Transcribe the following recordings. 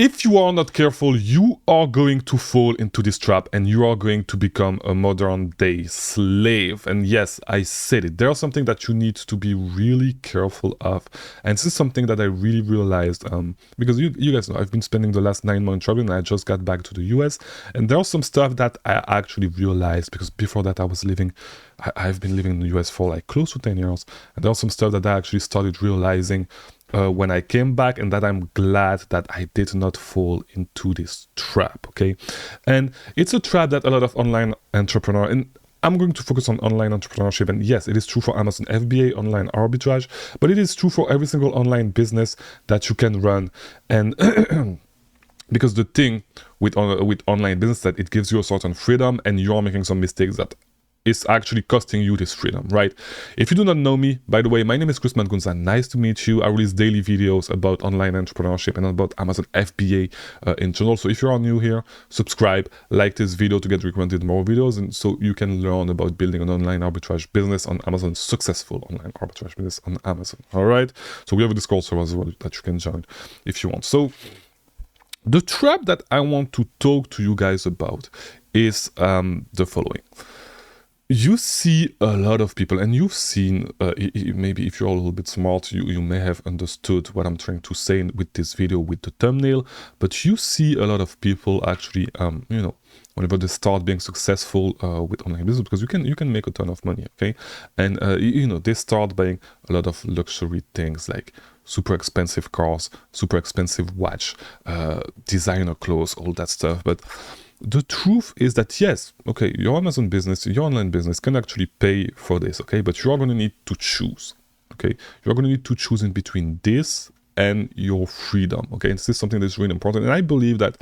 if you are not careful, you are going to fall into this trap and you are going to become a modern day slave. And yes, I said it. There's something that you need to be really careful of. And this is something that I really realized because you guys know I've been spending the last 9 months traveling and I just got back to the US. And there's some stuff that I actually realized because before that I've been living in the US for like close to 10 years. And there's some stuff that I actually started realizing when I came back, and that I'm glad that I did not fall into this trap, okay? And it's a trap that a lot of online entrepreneurs, and I'm going to focus on online entrepreneurship, and yes, it is true for Amazon FBA, online arbitrage, but it is true for every single online business that you can run. And because the thing with online business that it gives you a certain freedom, and you're making some mistakes that is actually costing you this freedom, right? If you do not know me, by the way, my name is Chris Mangunza. Nice to meet you. I release daily videos about online entrepreneurship and about Amazon FBA in general. So if you are new here, subscribe, like this video to get recommended more videos, and so you can learn about building an online arbitrage business on Amazon, successful online arbitrage business on Amazon. All right. So we have a Discord server as well that you can join if you want. So the trap that I want to talk to you guys about is the following. You see a lot of people, and you've seen, maybe if you're a little bit smart, you may have understood what I'm trying to say with this video, with the thumbnail, but you see a lot of people actually, whenever they start being successful with online business, because you can make a ton of money, okay? And, they start buying a lot of luxury things like super expensive cars, super expensive watch, designer clothes, all that stuff, but the truth is that yes, okay, your Amazon business, your online business can actually pay for this, okay? But you are going to need to choose, okay? You're going to need to choose in between this and your freedom, okay? And this is something that's really important. And I believe that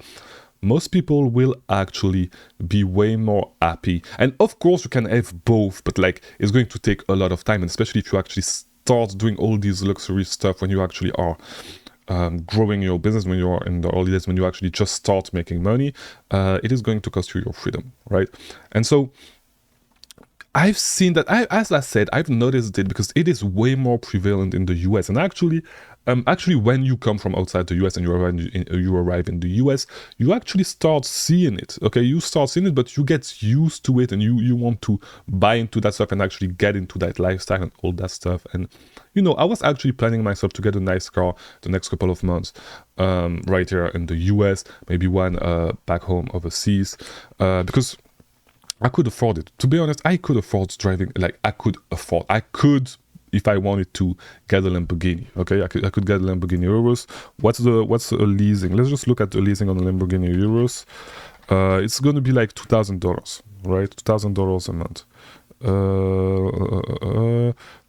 most people will actually be way more happy. And of course, you can have both, but like it's going to take a lot of time, and especially if you actually start doing all these luxury stuff when you actually are growing your business, when you're in the early days, when you actually just start making money, it is going to cost you your freedom, right? And so I've seen that, as I said, I've noticed it because it is way more prevalent in the US. And actually, when you come from outside the US and you arrive in the US, you actually start seeing it, okay? You start seeing it, but you get used to it, and you want to buy into that stuff and actually get into that lifestyle and all that stuff. And I was actually planning myself to get a nice car the next couple of months, right here in the US, maybe one back home overseas, because I could afford it. To be honest, I could afford driving. I could, if I wanted to, get a Lamborghini. Okay, I could get a Lamborghini Urus. What's a leasing? Let's just look at the leasing on a Lamborghini Urus. It's going to be like $2,000, right? $2,000 a month.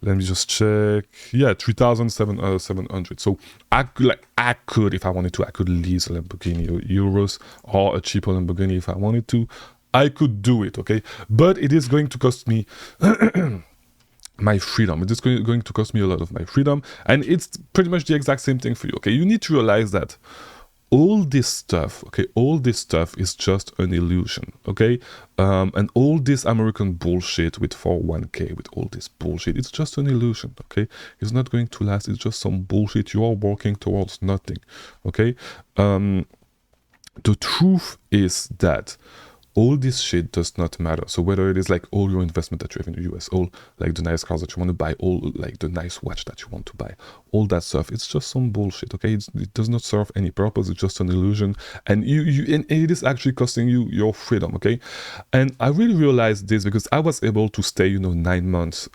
Let me just check. Yeah, 3,700. So I could, if I wanted to, I could lease a Lamborghini Urus or a cheaper Lamborghini if I wanted to. I could do it, okay? But it is going to cost me my freedom. It is going to cost me a lot of my freedom. And it's pretty much the exact same thing for you, okay? You need to realize that all this stuff is just an illusion, okay? And all this American bullshit with 401k, with all this bullshit, it's just an illusion, okay? It's not going to last. It's just some bullshit. You are working towards nothing, okay? The truth is that all this shit does not matter. So whether it is like all your investment that you have in the US, all like the nice cars that you want to buy, all like the nice watch that you want to buy, all that stuff, it's just some bullshit, okay? It does not serve any purpose. It's just an illusion, and and it is actually costing you your freedom, okay? And I really realized this because I was able to stay, 9 months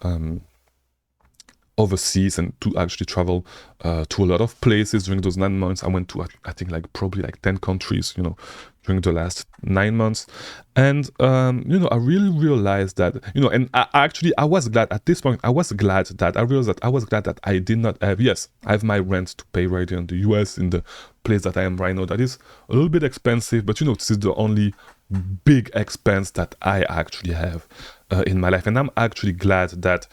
overseas and to actually travel to a lot of places during those 9 months. I went to, I think, probably 10 countries, during the last 9 months. And, I really realized that, and I was glad at this point, I realized that I did not have, yes, I have my rent to pay right here in the US, in the place that I am right now. That is a little bit expensive, but, this is the only big expense that I actually have in my life. And I'm actually glad that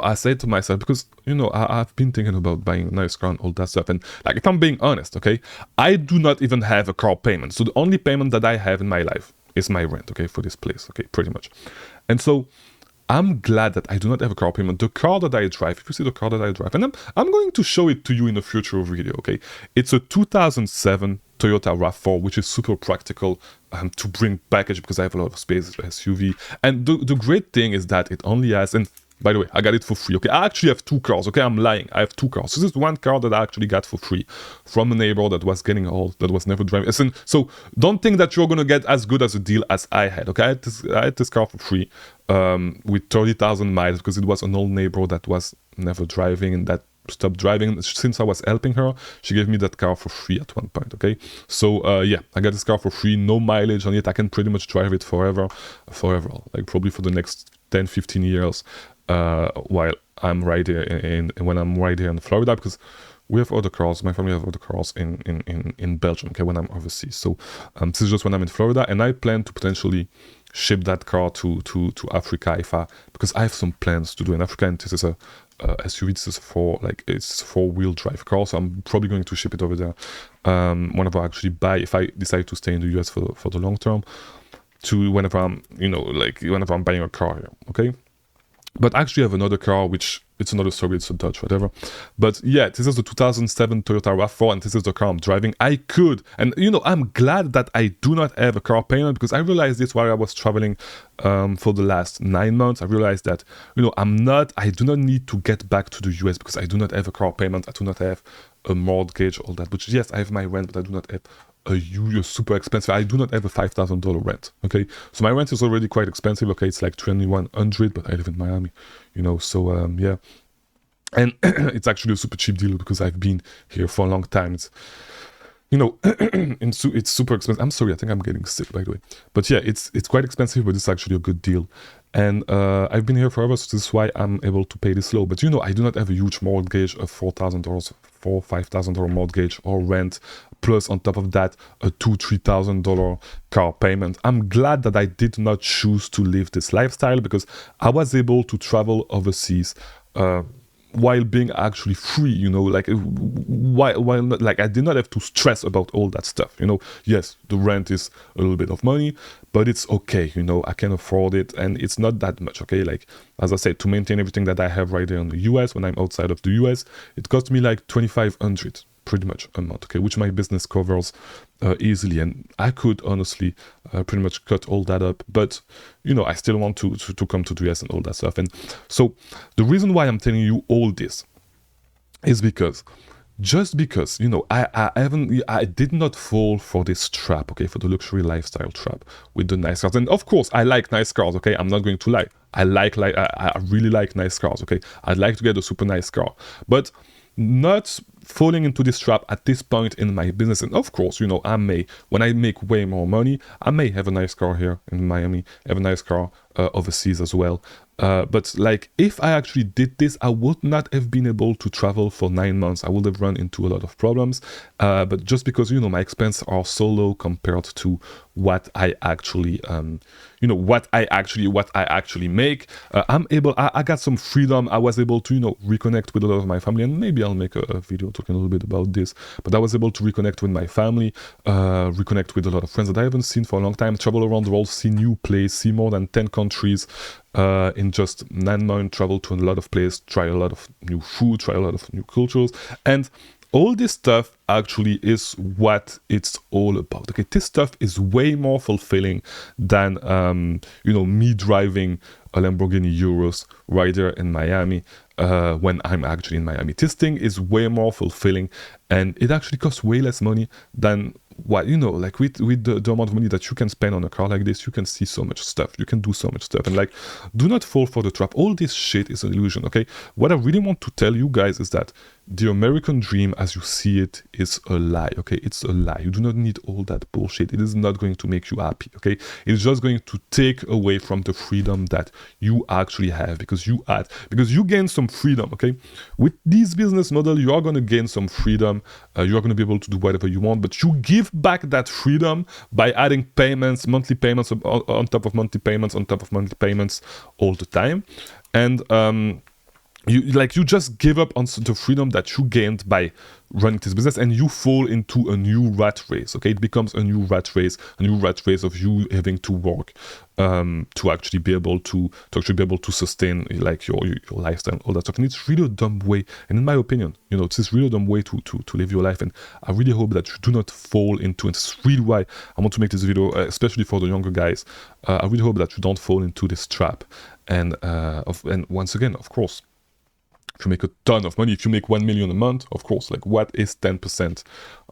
I said to myself, because, I've been thinking about buying a nice car and all that stuff. And if I'm being honest, okay, I do not even have a car payment. So the only payment that I have in my life is my rent, okay, for this place, okay, pretty much. And so I'm glad that I do not have a car payment. The car that I drive, if you see the car that I drive, and I'm going to show it to you in a future video, okay? It's a 2007 Toyota RAV4, which is super practical to bring baggage because I have a lot of space, SUV. And the great thing is that it only has, and by the way, I got it for free, okay? I actually have 2 cars, okay? I'm lying. I have 2 cars. This is 1 car that I actually got for free from a neighbor that was getting old, that was never driving. Listen, so don't think that you're going to get as good as a deal as I had, okay? I had this car for free with 30,000 miles because it was an old neighbor that was never driving and that stopped driving. Since I was helping her, she gave me that car for free at one point, okay? So yeah, I got this car for free, no mileage on it. I can pretty much drive it forever, like probably for the next 10-15 years while I'm right here when I'm right here in Florida, because we have other cars, my family have other cars in Belgium, okay, when I'm overseas. So this is just when I'm in Florida, and I plan to potentially ship that car to Africa because I have some plans to do in Africa, and this is a SUV. This is it's 4-wheel drive car, so I'm probably going to ship it over there whenever I actually buy, if I decide to stay in the US for the long term, to whenever I'm whenever I'm buying a car here, okay? But actually I have another car, which it's another story, it's a Dodge, whatever. But yeah, this is the 2007 Toyota RAV4, and this is the car I'm driving. I could, and I'm glad that I do not have a car payment, because I realized this while I was traveling for the last 9 months. I realized that, I do not need to get back to the US because I do not have a car payment, I do not have a mortgage, all that. But yes, I have my rent, but I do not have a huge, super expensive. I do not have a $5,000 rent, okay? So my rent is already quite expensive, okay? It's like $2,100, but I live in Miami, so yeah. And it's actually a super cheap deal because I've been here for a long time. It's, it's super expensive. I'm sorry, I think I'm getting sick, by the way. But yeah, it's quite expensive, but it's actually a good deal. And I've been here forever, so this is why I'm able to pay this low. But I do not have a huge mortgage, a $4,000, $5,000 mortgage or rent, plus on top of that, a $2,000-$3,000 car payment. I'm glad that I did not choose to live this lifestyle, because I was able to travel overseas while being actually free, while not, like, I did not have to stress about all that stuff, Yes, the rent is a little bit of money, but it's okay, I can afford it, and it's not that much, okay? Like, as I said, to maintain everything that I have right there in the US, when I'm outside of the US, it cost me like $2,500 pretty much a month, okay, which my business covers easily, and I could honestly pretty much cut all that up, but I still want to come to the US and all that stuff. And so the reason why I'm telling you all this is because I did not fall for this trap, okay, for the luxury lifestyle trap with the nice cars. And of course I like nice cars, okay, I'm not going to lie, I really like nice cars, okay, I'd like to get a super nice car, but not falling into this trap at this point in my business. And of course, I may, when I make way more money, I may have a nice car here in Miami, have a nice car overseas as well. But like, if I actually did this, I would not have been able to travel for 9 months. I would have run into a lot of problems. But just because, my expenses are so low compared to what I actually, what I actually make, I got some freedom. I was able to, reconnect with a lot of my family, and maybe I'll make a video talking a little bit about this, but I was able to reconnect with my family, reconnect with a lot of friends that I haven't seen for a long time, travel around the world, see new places, see more than 10 countries, in just 9 months, travel to a lot of places, try a lot of new food, try a lot of new cultures, and all this stuff actually is what it's all about. Okay, this stuff is way more fulfilling than me driving a Lamborghini Urus right there in Miami when I'm actually in Miami. This thing is way more fulfilling, and it actually costs way less money than what, like with the amount of money that you can spend on a car like this, you can see so much stuff, you can do so much stuff. And like, do not fall for the trap. All this shit is an illusion, okay? What I really want to tell you guys is that the American dream as you see it is a lie, okay? It's a lie. You do not need all that bullshit. It is not going to make you happy, okay? It's just going to take away from the freedom that you actually have, because you gain some freedom, okay? With this business model, you are going to gain some freedom. You are going to be able to do whatever you want, but you give back that freedom by adding payments, monthly payments on top of monthly payments, on top of monthly payments all the time. And you just give up on the freedom that you gained by running this business, and you fall into a new rat race. Okay, it becomes a new rat race of you having to work to actually be able to sustain like your lifestyle and all that stuff. And it's really a dumb way, and in my opinion, it's this really dumb way to live your life. And I really hope that you do not fall into it. It's really why I want to make this video, especially for the younger guys. I really hope that you don't fall into this trap. And once again, of course, if you make a ton of money, if you make 1 million a month, of course, like what is 10%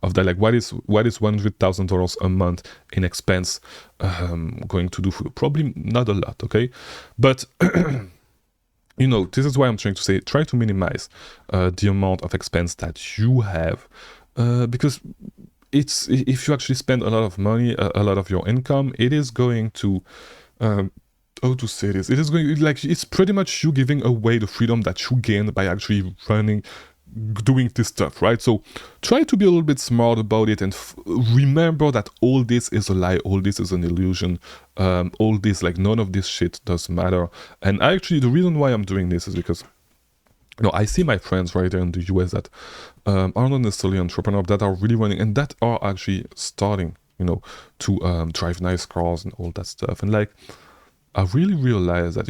of that? Like what is $100,000 a month in expense going to do for you? Probably not a lot, okay? But this is why I'm trying to say, try to minimize the amount of expense that you have, because if you actually spend a lot of money, a lot of your income, it is going to how to say this? It is going, like, it's pretty much you giving away the freedom that you gain by actually doing this stuff, right? So try to be a little bit smart about it, and remember that all this is a lie, all this is an illusion, all this, like, none of this shit does matter. And the reason why I'm doing this is because I see my friends right there in the US that are not necessarily entrepreneurs, that are really running, and that are actually starting, to drive nice cars and all that stuff. And like, I really realize that,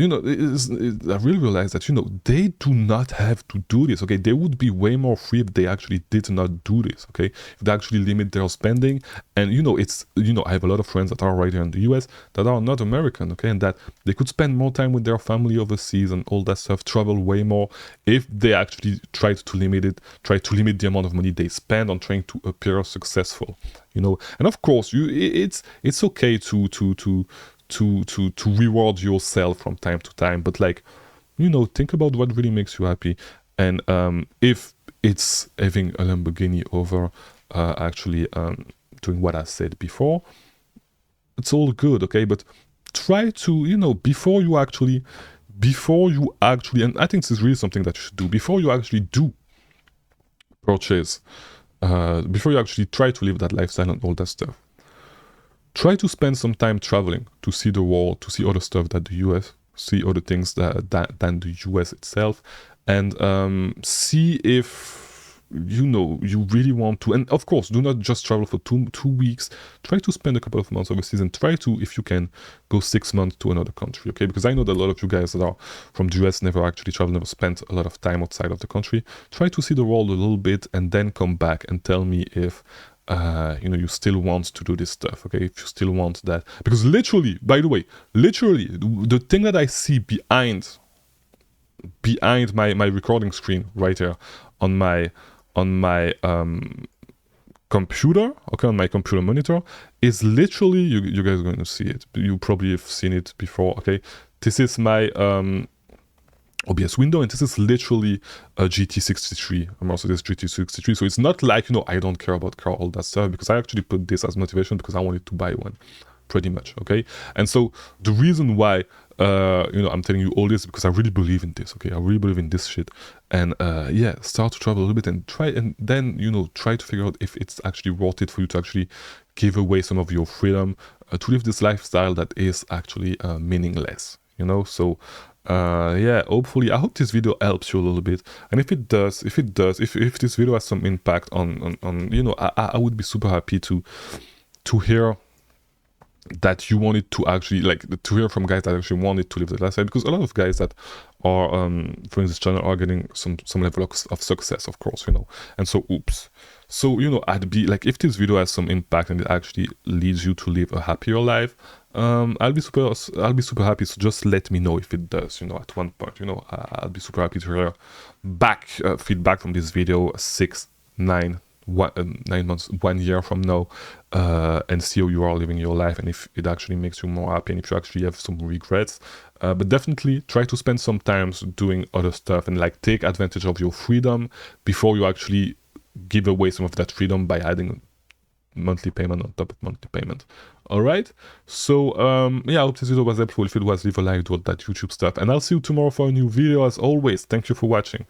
they do not have to do this, okay? They would be way more free if they actually did not do this, okay? If they actually limit their spending. And, I have a lot of friends that are right here in the US that are not American, okay? And that they could spend more time with their family overseas and all that stuff, travel way more, if they actually tried to limit the amount of money they spend on trying to appear successful, And of course, it's okay to reward yourself from time to time, but like, think about what really makes you happy. And if it's having a Lamborghini over actually doing what I said before, it's all good, okay? But try to, before you actually, and I think this is really something that you should do, before you actually do purchase, before you actually try to live that lifestyle and all that stuff, try to spend some time traveling to see the world, to see other stuff that the US, see other things than the US itself, and see if you really want to. And of course, do not just travel for two weeks. Try to spend a couple of months overseas, and try to, if you can, go 6 months to another country, okay? Because I know that a lot of you guys that are from the US never actually traveled, never spent a lot of time outside of the country. Try to see the world a little bit, and then come back and tell me if you still want to do this stuff, okay? If you still want that, because literally, by the way, the thing that I see behind my recording screen right here on my computer, okay, on my computer monitor, is literally, you guys are going to see it. You probably have seen it before, okay? This is my OBS window, and this is literally a GT63. I'm also this GT63, so it's not like, I don't care about car, all that stuff, because I actually put this as motivation because I wanted to buy one, pretty much, okay? And so the reason why, I'm telling you all this, because I really believe in this, okay? I really believe in this shit. And yeah, start to travel a little bit, and then, try to figure out if it's actually worth it for you to actually give away some of your freedom to live this lifestyle that is actually meaningless, So yeah, hopefully, I hope this video helps you a little bit, and if it does, if this video has some impact on I would be super happy to hear that you wanted to actually, like, to hear from guys that actually wanted to live the lifestyle, because a lot of guys that are for this channel are getting some level of success, of course, and so I'd be like, if this video has some impact and it actually leads you to live a happier life, I'll be super happy. So just let me know if it does, at one point, I'll be super happy to hear back feedback from this video 9 months, 1 year from now, and see how you are living your life, and if it actually makes you more happy, and if you actually have some regrets. But definitely try to spend some time doing other stuff, and like, take advantage of your freedom before you actually give away some of that freedom by adding monthly payment on top of monthly payment. All right, so yeah, I hope this video was helpful. If it was, leave a like, do all that YouTube stuff, and I'll see you tomorrow for a new video. As always, thank you for watching.